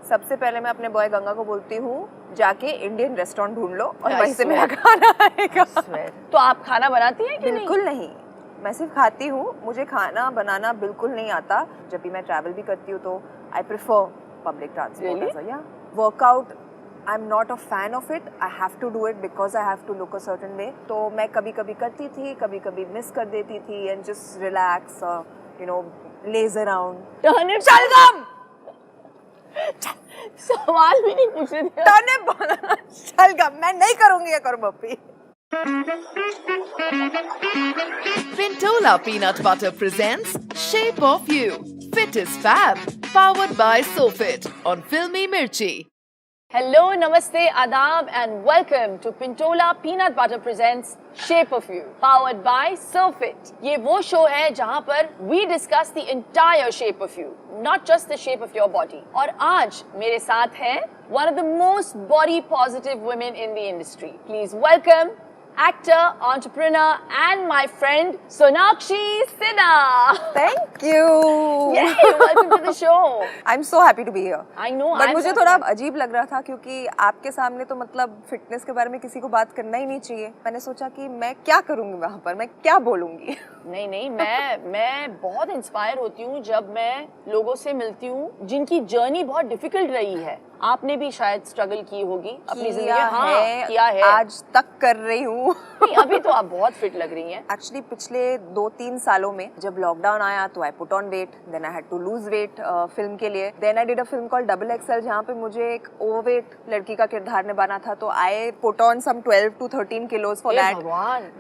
सबसे पहले मैं अपने बॉय गंगा को बोलती हूँ जाके इंडियन रेस्टोरेंट ढूंढ लो और वहीं से मेरा खाना आएगा। तो आप खाना बनाती हैं कि बिल्कुल नहीं, मैं सिर्फ खाती हूँ, मुझे खाना बनाना बिल्कुल नहीं आता। जब भी मैं ट्रैवल भी करती हूँ तो आई प्रेफर पब्लिक ट्रांसपोर्ट। या workout I am not a fan of it, I have to do it because I have to look a certain way. तो मैं कभी कभी करती थी, कभी कभी मिस कर देती थी and just relax, you know, laze around. शलगम सवाल भी नहीं पूछ रही थी। शलगम मैं नहीं करूंगी ये करूँ Pintola Peanut Butter presents Shape of You. Fit is Fab. Powered by SoFit on Filmy Mirchi. Hello, namaste, adab and welcome to Pintola Peanut Butter presents Shape of You, powered by SoFit. ये वो show है जहाँ पर we discuss the entire shape of you, not just the shape of your body. और आज मेरे साथ है one of the most body positive women in the industry. Please welcome actor, entrepreneur and my friend Sonakshi Sinha. Thank you. Yay, welcome to the show. I'm so happy to be here. I know. But मुझे थोड़ा अजीब लग रहा था क्योंकि आपके सामने तो मतलब फिटनेस के बारे में किसी को बात करना ही नहीं चाहिए। मैंने सोचा कि मैं क्या करूंगी वहाँ पर, मैं क्या बोलूंगी। नहीं, मैं बहुत इंस्पायर होती हूँ जब मैं लोगों से मिलती हूँ जिनकी जर्नी बहुत डिफिकल्ट रही है। आपने भी शायद स्ट्रगल की होगी अपनी जिंदगी में। हाँ, किया है, आज तक कर रही हूँ। अभी तो आप बहुत फिट लग रही हैं। एक्चुअली पिछले 2-3 सालों में जब लॉकडाउन आया तो I put on weight, then I had to lose weight film के लिए। Then I did a film called double XL जहाँ पे मुझे एक ओवरवेट लड़की का किरदार निभाना था, तो I put on some 12 to 13 kilos for that.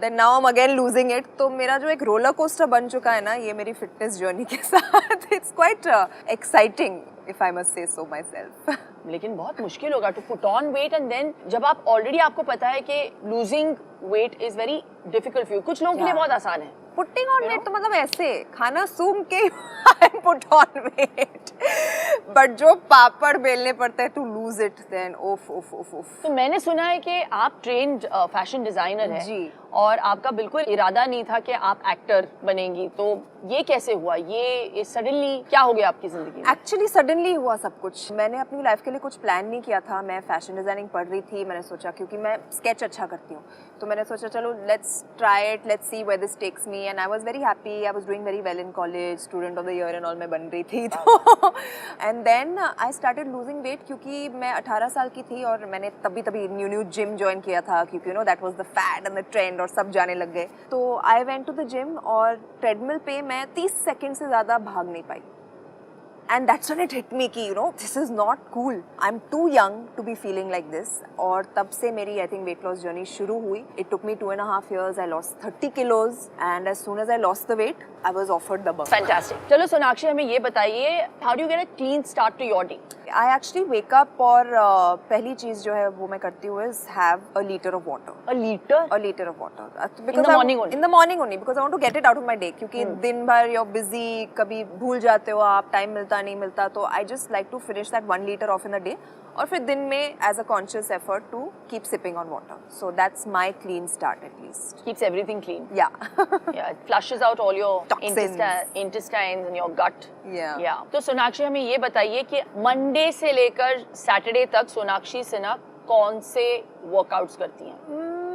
Then now I am again losing it. तो मेरा जो एक रोलर कोस्टर बन चुका है ना ये मेरी फिटनेस जर्नी के साथ, it's quite exciting if I must say so myself. लेकिन बहुत मुश्किल होगा to put on weight and then जब आप ऑलरेडी आपको पता है कि losing weight is very difficult for you. कुछ लोगों के लिए बहुत आसान है। पुटिंग ऑन वेट तो मतलब ऐसे खाना सूम के I put on weight, but जो पापड़ बेलने पड़ते हैं टू लूज इट देन ओफ ओफ ओफ ओफ। तो मैंने सुना है कि आप ट्रेन्ड फैशन डिजाइनर हैं जी, और आपका बिल्कुल इरादा नहीं था कि आप एक्टर बनेंगी, तो ये कैसे हुआ? ये सडनली क्या हो गया आपकी जिंदगी में? एक्चुअली सडनली हुआ सब कुछ। मैंने अपनी लाइफ के लिए कुछ प्लान नहीं किया था। मैं फैशन डिजाइनिंग पढ़ रही थी, मैंने सोचा क्योंकि मैं स्केच अच्छा करती हूँ तो मैंने सोचा चलो let's try it, let's see where this takes me. And I was very happy, I was doing very well in college, student of the year and all मैं बन रही थी। तो and then I started losing weight क्योंकि मैं 18 साल की थी और मैंने तभी न्यू जिम ज्वाइन किया था क्योंकि you know that was the fad and the trend और सब जाने लग गए। तो I went to the gym और ट्रेडमिल पे मैं 30 सेकंड से ज़्यादा भाग नहीं पाई। And that's when it hit me कि you know this is not cool. I'm too young to be feeling like this. और तब से मेरी I think weight loss journey शुरू हुई. It took me 2.5 years. I lost 30 kilos and as soon as I lost the weight, I was offered the bump. Fantastic. चलो सोनाक्षी हमें ये बताइए, how do you get a clean start to your day? I actually wake up और पहली चीज जो है वो मैं करती हूँ is have a liter of water. A liter? A liter of water. In the morning only? In the morning only because I want to get it out of my day. क्योंकि दिन भर you're busy, कभी भूल जाते हो आप, time मिलता नहीं मिलता, तो I just like to finish that 1 liter off in the day और फिर दिन में as a conscious effort to keep sipping on water. So that's my clean start at least. Keeps everything clean. Yeah. Yeah, it flushes out all your Toxins. intestines and your gut. Yeah. Yeah. तो सोनाक्षी हमें ये बताइए कि Monday से लेकर Saturday तक सोनाक्षी सिन्हा कौन से वर्कआउट्स करती हैं?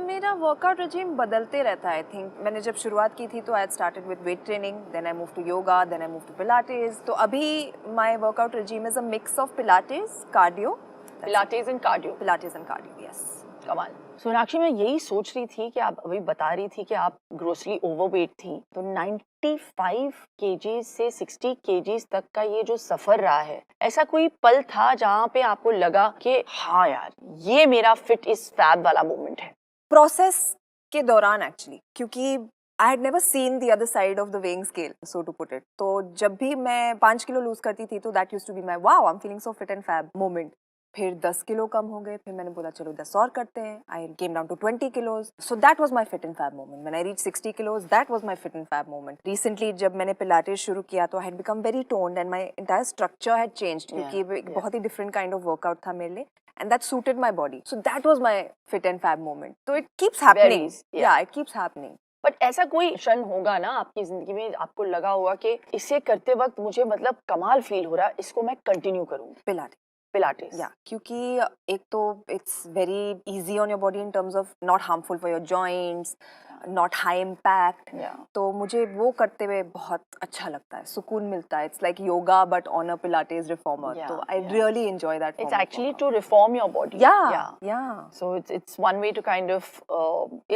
मेरा वर्कआउट रेजिम बदलते रहता है। आई थिंक मैंने जब शुरुआत की थी तो I started with weight training, then I move to yoga, then I move to pilates. तो अभी my workout regime is a mix of pilates, cardio. Pilates and cardio? Pilates and cardio, yes. कमाल। सोनाक्षी मैं यही सोच रही थी कि आप अभी बता रही थी कि आप ग्रोसली ओवरवेट थी, तो 95 केजीज से 60 केजीज तक का ये जो सफर रहा है, ऐसा कोई पल था जहाँ पे आपको लगा कि हाँ यार ये मेरा फिट इज फैब वाला मोमेंट है? प्रोसेस के दौरान एक्चुअली, क्योंकि I had never seen the other side of the weighing scale, so to put it. तो जब भी मैं 5 किलो लूज करती थी तो that used to be my wow, I'm feeling so fit and fab moment. फिर 10 kilo कम हो गए, फिर मैंने बोला चलो 10 और करते हैं। I came down to 20 kilos. So that was my fit and fab moment. When I reached 60 kilos, that was my fit and fab moment. Recently जब मैंने पिलाटेस शुरू किया तो I had become very toned and my entire structure had changed क्योंकि एक बहुत ही different kind of workout था मेरे लिए. And that suited my body. So that was my fit and fab moment. So it keeps happening. Yeah, it keeps happening. But ऐसा कोई क्षण होगा ना आपकी जिंदगी में आपको लगा होगा कि इसे करते वक्त मुझे मतलब कमाल फील हो रहा है, इसको मैं कंटिन्यू करूंगी? पिलाटेस। Pilates. या क्योंकि एक तो it's very easy on your body in terms of not harmful for your joints, not high impact. Yeah. तो मुझे वो करते हुए बहुत अच्छा लगता है, सुकून मिलता है. It's like yoga but on a Pilates reformer. Yeah, तो आई yeah. Really enjoy that. It's actually to reform your body. yeah. So it's one way to kind of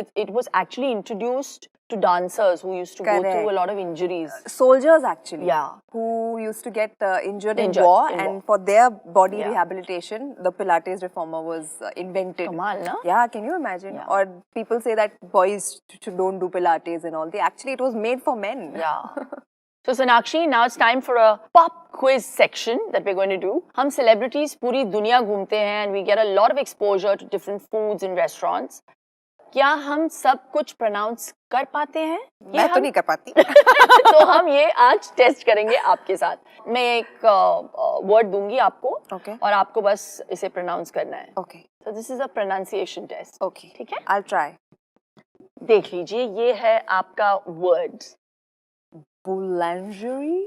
it was actually introduced to dancers who used to go through a Correct. lot of injuries. Soldiers actually, Yeah. who used to get injured in Injured war, in and war. for their body Yeah. rehabilitation, the Pilates reformer was invented. Kamal, na? Yeah, can you imagine? Yeah. Or people say that boys don't do Pilates and all. Actually, it was made for men. Yeah. So Sonakshi, now it's time for a pop quiz section that we're going to do. हम celebrities पूरी दुनिया घूमते हैं and we get a lot of exposure to different foods and restaurants. क्या हम सब कुछ pronounce कर पाते हैं? मैं तो नहीं कर पाती. तो हम ये आज टेस्ट करेंगे आपके साथ. मैं एक वर्ड दूंगी आपको Okay. और आपको बस इसे प्रोनाउंस करना है. Okay. So this is a pronunciation test. Okay. ठीक है? I'll try. देख लीजिए, ये है आपका word. Boulangerie?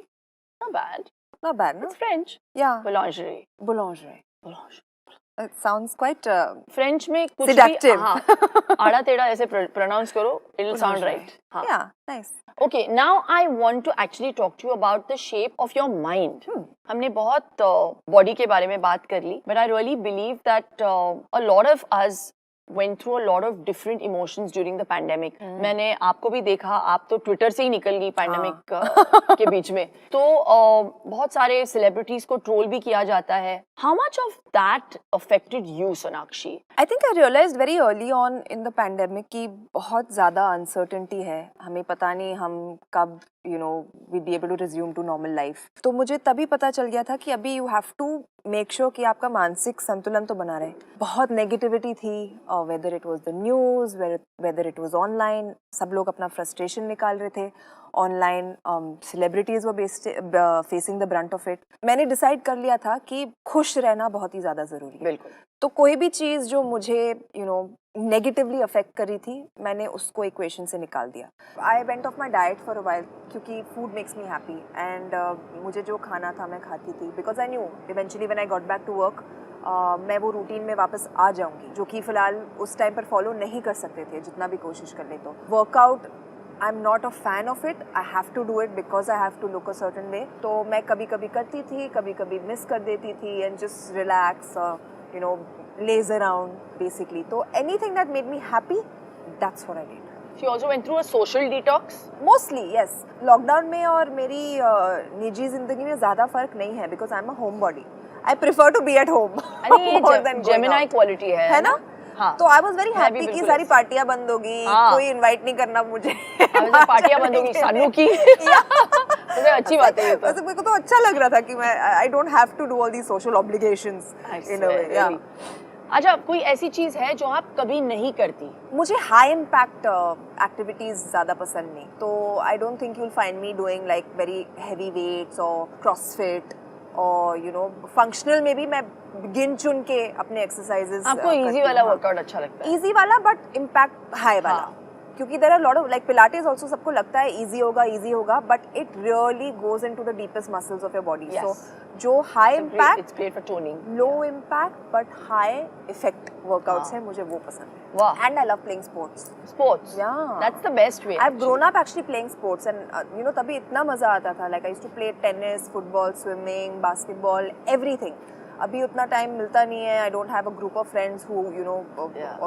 Not bad. Not bad, no? It's French. Yeah. Boulangerie. Boulangerie. Boulangerie. It sounds quite French में कुछ seductive. भी हाँ, आड़ा टेढ़ा ऐसे प्रोनाउंस करो, it'll sound Boulangerie. right. हाँ. Yeah, nice. Okay, now I want to actually talk to you about the shape of your mind. हमने बहुत body के बारे में बात कर ली, but I really believe that a lot of us went through a lot of different emotions during the pandemic. मैंने आपको भी देखा, आप तो ट्विटर से ही निकल गई पैंडेमिक के बीच में. तो बहुत सारे सेलिब्रिटीज को ट्रोल भी किया जाता है. How much of that affected you, Sonakshi? I think I realized very early on in the pandemic कि बहुत ज़्यादा uncertainty है. हमें पता नहीं हम कब we'd be able to resume to normal life. तो मुझे तभी पता चल गया था कि अभी you have to make sure कि आपका मानसिक संतुलन तो बना रहे. बहुत नेगेटिविटी थी, whether it was the news, whether it was online. सब लोग अपना frustration निकाल रहे थे online. Celebrities were facing the Brunt of it. मैंने डिसाइड कर लिया था कि खुश रहना बहुत ही ज़्यादा ज़रूरी है. बिल्कुल. तो कोई भी चीज़ जो मुझे नेगेटिवली अफेक्ट कर रही थी, मैंने उसको इक्वेशन से निकाल दिया. I went off my diet for a while क्योंकि food makes me happy and मुझे जो खाना था मैं खाती थी because I knew eventually when I got back to work मैं वो रूटीन में वापस आ जाऊंगी, जो कि फ़िलहाल उस टाइम पर फॉलो नहीं कर सकते थे जितना भी कोशिश कर ले. तो workout I am not a fan of it. I have to do it because I have to look a certain way. तो मैं कभी कभी करती थी, कभी कभी मिस कर देती थी and just relax laze around basically. So anything that made me happy, that's what I did. She also went through a social detox. Mostly yes. Lockdown में और मेरी निजी जिंदगी में ज़्यादा फर्क नहीं है because I'm a homebody. I prefer to be at home. more than Gemini quality है ना? हाँ. तो I was very happy कि सारी पार्टियां बंद होगी, कोई इनवाइट नहीं करना मुझे. पार्टियां बंद होगी सानू की. मुझे अच्छी बात है ये तो. वैसे मेरे को तो अच्छा लग रहा था कि मैं I don't have to do all these social obligations in a way. Yeah. अच्छा, कोई ऐसी चीज है जो आप कभी नहीं करती? मुझे हाई इम्पैक्ट एक्टिविटीज ज़्यादा पसंद नहीं. तो I don't think you will find me doing like very heavy weights और क्रॉसफिट और फंक्शनल में भी मैं गिन चुन के अपने एक्सरसाइजेस. आपको इजी वाला वर्कआउट अच्छा लगता है? इजी वाला बट इम्पैक्ट हाई वाला. क्योंकि there are lot of like pilates also सबको लगता है इजी होगा but it really goes into the deepest muscles of your body. So जो high impact, it's great for toning, low impact but high effect workouts है, मुझे वो पसंद है. वाह. And I love playing sports. Yeah, that's the best way. I've grown up actually playing sports and तभी इतना मजा आता था. Like I used to play tennis, football, swimming, basketball, everything. अभी उतना टाइम मिलता नहीं है. I don't have a group of friends who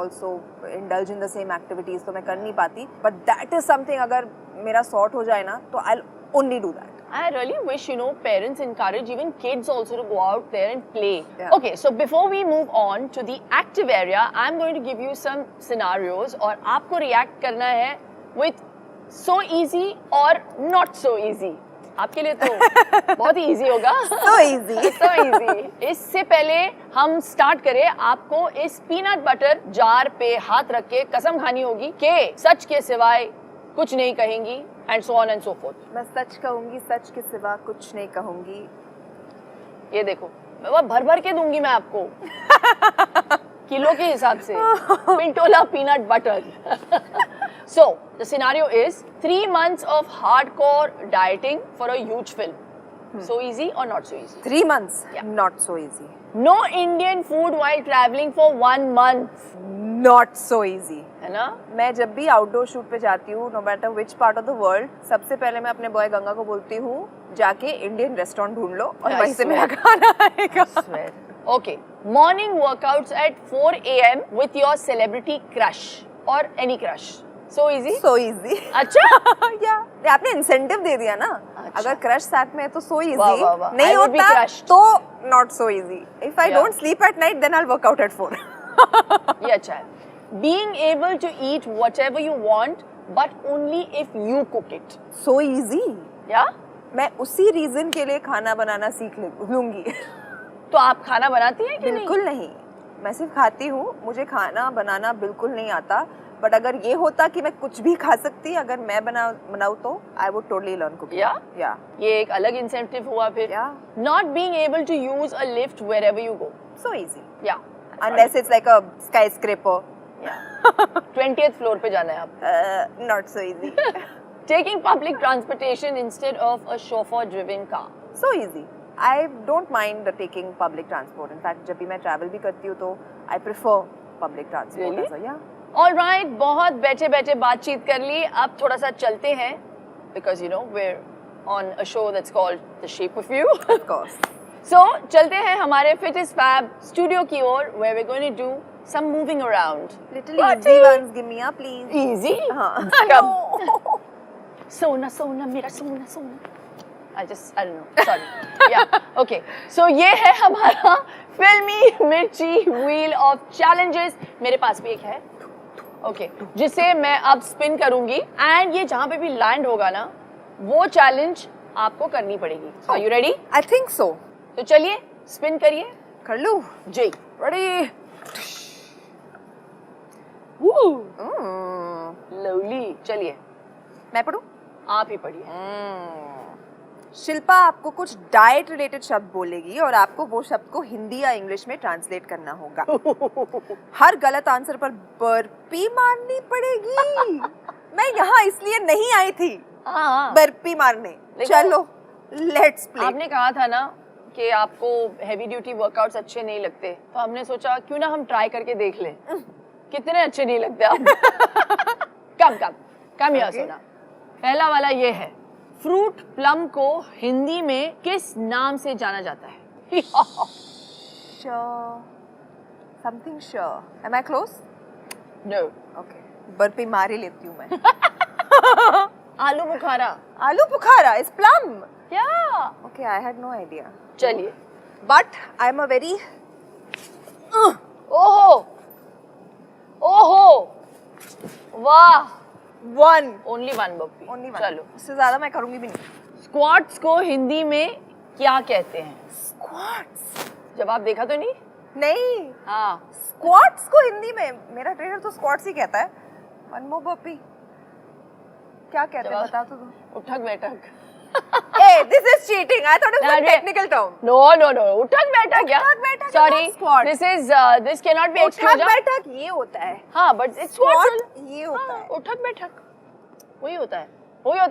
also indulge in the same activities, तो मैं कर नहीं पाती. But that is something अगर मेरा sort हो जाए ना तो I'll only do that. I really wish parents encourage even kids also to go out there and play. Yeah. Okay, so before we move on to the active area, I'm going to give you some scenarios और आपको react करना है with so easy or not so easy. आपके लिए तो बहुत ही easy होगा. So easy. So easy. इससे पहले हम start करें, आपको इस peanut butter jar पे हाथ रख के कसम खानी होगी कि सच के सिवाय कुछ नहीं कहेंगी and so on and so forth. मैं सच कहूँगी, सच के सिवा कुछ नहीं कहूँगी. ये देखो, मैं भर के दूंगी मैं आपको किलो के हिसाब से. Pintola peanut butter. So the scenario is 3 months of hardcore dieting for a huge film. So easy or not so easy? 3 months, Yeah. not so easy. No Indian food while traveling for 1 month. Not so easy. है ना? मैं जब भी outdoor shoot पे जाती हूँ, no matter which part of the world, सबसे पहले मैं अपने बॉय गंगा को बोलती हूँ जाके इंडियन रेस्टोरेंट ढूंढ लो और I वहीं से swear. मेरा खाना आएगा. Okay. Morning workouts at 4 a.m. with your celebrity crush or any crush. So easy? So easy. अच्छा? या आपने इंसेंटिव दे दिया ना. अच्छा. अगर क्रश साथ में है तो so easy. वाह, वाह, वाह. नहीं I would be होता crushed. तो not so easy. If I Yeah. don't sleep at night, then I'll work out at 4. ये अच्छा है. Being able to eat whatever you want, but only if you cook it. So easy. Yeah? मैं उसी reason के लिए खाना बनाना सीख लूंगी. तो आप खाना बनाती हैं कि नहीं? बिल्कुल नहीं. मैं सिर्फ खाती हूँ. मुझे खाना बनाना बिल्कुल नहीं आता. बट अगर ये होता कि मैं कुछ भी खा सकती अगर मैं बनाऊँ तो I would totally learn cooking. या ये एक अलग इंसेंटिव हुआ फिर. Not being able to use a lift wherever you go. So easy. या unless it's like a skyscraper. 20th floor पे जाना है आप. Not so easy. Taking public transportation instead of a chauffeur driven car. So easy. I don't mind taking public transport. In fact जब भी मैं travel भी करती हूँ तो आई प्रेफर पब्लिक ट्रांसपोर्ट. या ऑलराइट, बहुत बैठे बैठे बातचीत कर ली. अब थोड़ा सा चलते हैं because you know we're on a show that's called the shape of you. Of course. So चलते हैं हमारे फिट इज फैब स्टूडियो की ओर where we are going to do some moving around. Little easy once give me please. Easy. हाँ. सोना सोना मेरा सोना सोना. I don't know. Sorry. Yeah. Okay. So ये है हमारा फिल्मी मिर्ची व्हील ऑफ चैलेंजेस. मेरे पास भी एक है. Okay. जिसे मैं अब स्पिन करूंगी एंड ये जहाँ पे भी लैंड होगा ना वो चैलेंज आपको करनी पड़ेगी. Are you ready? I think so. तो चलिए स्पिन करिए. कर लूं. जी. रेडी. लवली. चलिए मैं पढ़ूं. आप ही पढ़िए. शिल्पा आपको कुछ डाइट रिलेटेड शब्द बोलेगी और आपको वो शब्द को हिंदी या इंग्लिश में ट्रांसलेट करना होगा. हर गलत आंसर पर बर्पी मारनी पड़ेगी. मैं यहाँ इसलिए नहीं आई थी बर्पी मारने. चलो लेट्स प्ले. आपने कहा था ना कि आपको हैवी ड्यूटी वर्कआउट्स अच्छे नहीं लगते तो हमने सोचा क्यों ना हम ट्राई करके देख लें कितने अच्छे नहीं लगते आप. कम यार सोना. पहला वाला ये है. फ्रूट प्लम को हिंदी में किस नाम से जाना जाता है? Something sure. Am I close? No. Okay. Burpee मार ही लेती हूँ मैं. Aloo bukhara. Aloo bukhara is plum. Yeah. Okay I had no idea. चलिए. But I am a very. ओहो ओहो वाह. ओनली वन बप्पी. चलो. इससे ज्यादा मैं करूंगी भी नहीं. स्क्वाट्स को हिंदी में क्या कहते हैं? स्क्वाट्स. जवाब देखा तो नहीं? नहीं. हाँ. स्क्वाट्स को हिंदी में मेरा ट्रेनर तो स्क्वाट्स ही कहता है. One more Bappi. क्या कहते हैं बता तो दो. उठक बैठक. Hey, this is cheating. I thought it was a technical term. No. उठक बैठक क्या? उठक बैठक. Sorry. This cannot be excused. उठक बैठक ये होता है. हाँ, but it's squat ये होता है. उठक बैठक वही होता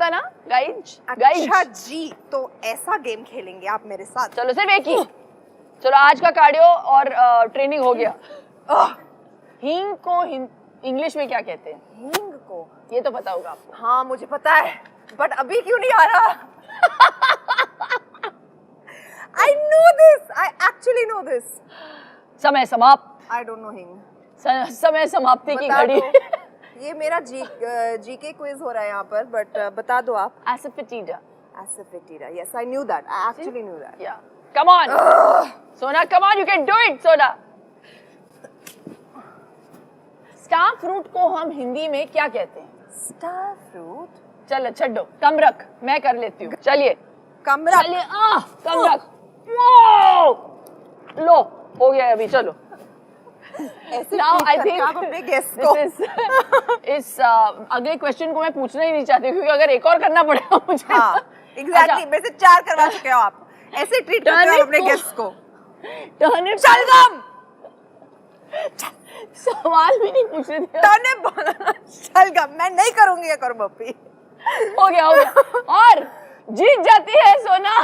है ना गाइज. अच्छा जी. तो ऐसा गेम खेलेंगे आप मेरे साथ. चलो सिर्फ एक ही. चलो आज का कार्डियो और ट्रेनिंग हो गया. हींग को इंग्लिश में क्या कहते हैं? हींग को ये तो पता होगा आपको. हाँ मुझे पता है बट अभी क्यों नहीं आ रहा. I know this. I actually know this. समय समाप्त. I don't know hing. समय समाप्ति की घड़ी. ये मेरा जीके क्विज हो रहा है यहाँ पर बट बता दो आप. Asafoetida. Yes, I knew that. I actually knew that. Yeah. Come on. Sona, come on. You can do it, Sona. Star fruit को हम हिंदी में क्या कहते हैं? Star fruit. चलो छड्डो. कम रख. मैं कर लेती हूँ. चलिए. कम रख. चलिए. कम रख. लो हो गया अभी. चलो. Now I think आप अपने गेस्ट को इस अगले क्वेश्चन को मैं पूछना ही नहीं चाहती क्योंकि अगर एक और करना पड़ेगा मुझे. हाँ एग्जैक्टली. मेरे से 4 करवा चुके हो आप. ऐसे ट्रीट करते हो अपने गेस्ट को. टर्निप. शलगम. सवाल भी नहीं पूछ रहे थे. टर्निप. शलगम. मैं नहीं करूंगी ये कर बप्पी. हो गया. और जीत जाती है सोना।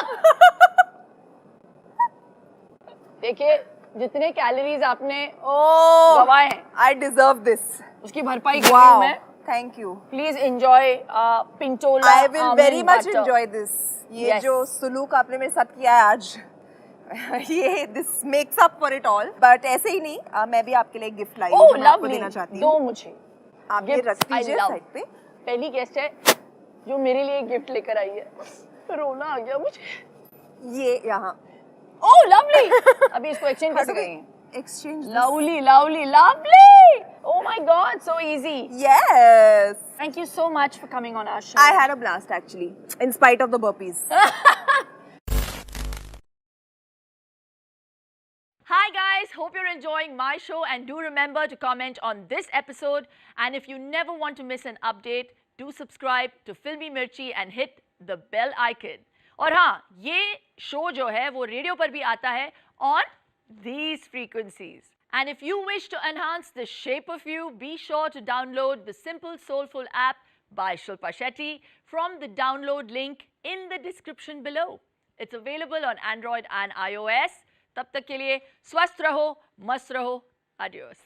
देखिए जितने कैलोरीज आपने Oh, गवाए हैं I deserve this. उसकी भरपाई कर रही हूँ Wow. मैं। Thank you. Please enjoy Pintola I will very much enjoy this. ये Yes. जो सुलूक आपने मेरे साथ किया है आज, ये this makes up for it all. But ऐसे ही नहीं, मैं भी आपके लिए एक गिफ्ट लाई हूँ ओह जो मैं आपको लवली, देना चाहती दो हूँ। मुझे। आप ये Gifts, रख I दीजिए love. साइड पे। पहली गेस्ट है जो मेरे लिए गिफ्ट लेकर आई है। रोना आ गया मुझे। ये यहाँ। ओह लवली। अभी इसको एक्सचेंज कैसे करेंगे? Exchange. this. Lovely, lovely, lovely. Oh my God, so easy. Yes. Thank you so much for coming on our show. I had a blast actually, in spite of the burpees. Hi guys, hope you're enjoying my show and do remember to comment on this episode. And if you never want to miss an update, do subscribe to Filmy Mirchi and hit the bell icon. और हाँ, ये show जो है वो radio पर भी आता है on these frequencies. And if you wish to enhance the shape of you, be sure to download the Simple Soulful app by Shilpa Shetty from the download link in the description below. It's available on Android and iOS. तब तक के लिए स्वस्थ रहो, मस्त रहो, adios.